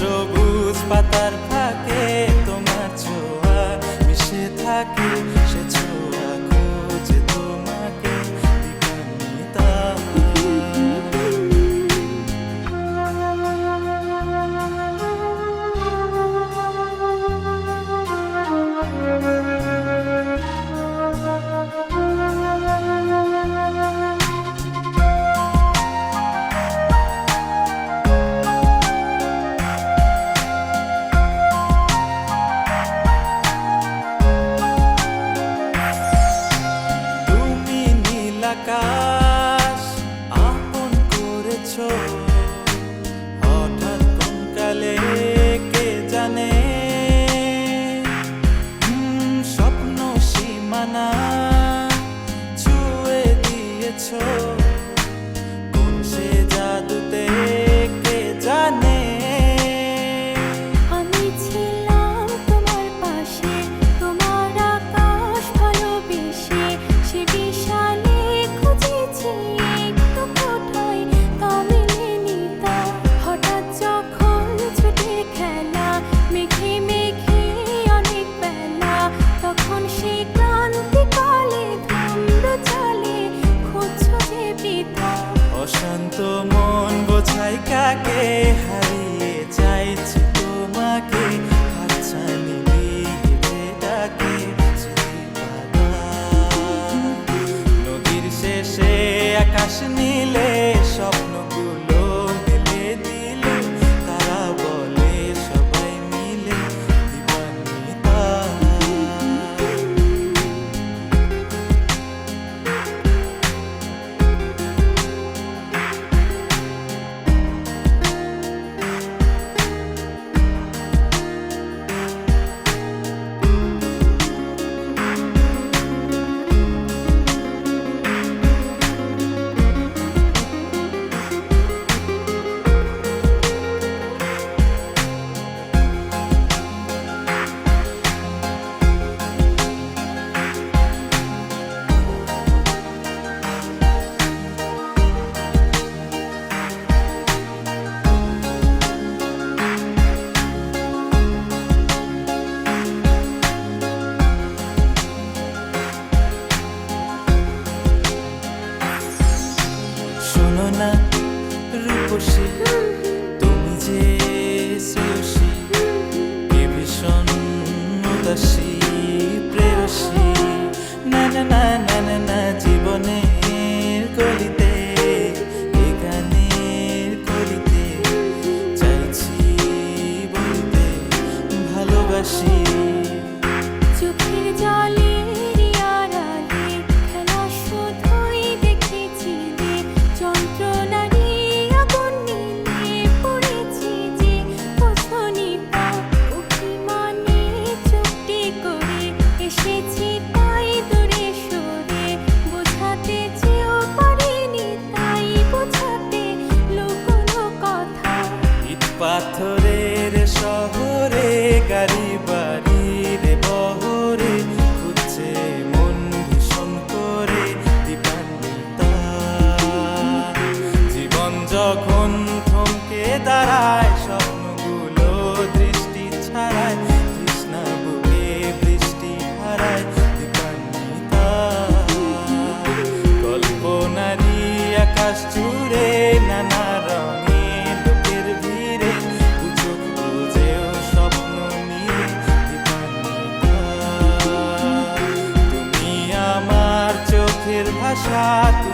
সবুজ পাতার ফাঁকে তোমার ছোঁয়া মিশে থাকে, সে ছোঁয়া খোঁজে তোমাকে দিবানিতা। আকাশ আপন করেছ হঠাৎ কোন কালে কে জানে, স্বপ্ন সীমানা ছুঁয়ে দিয়েছ কোন সে জাদুতে কে জানে। আমি ছিলাম তোমার পাশে, তোমার আকাশ ভালোবেসে, সে বিশাল অশান্ত মন বোঝাই কাকে, হারিয়ে চাইছি তোমাকে, হাতছানি দিয়ে ডাকে নদীর শেষে আকাশ নীলে স্বপ্নগুলো মেলে দিলে, তারা বলে সবাই মিলে দিবানিতা। শোনো না রূপসী, তুমি যে শ্রেয়সী, কে ভীষণ উদাসী প্রেয়সী, না না না না না না জীবনের গলিতে, এ গানের কলিতে চাইছি বলতে ভালোবাসি। চোখের জলে পাথরের শহরে গাড়ি বাড়ির বহরে খুঁজছে মন ভীষণ করে দিবানিতা। জীবন যখন থমকে দাঁড়ায়, স্বপ্নগুলো দৃষ্টি ছাড়ায়, তৃষ্ণা বুকে বৃষ্টি হারায় দিবানিতা। কল্পনারী আকাশ জুড়ে নানা রঙে ভাষা।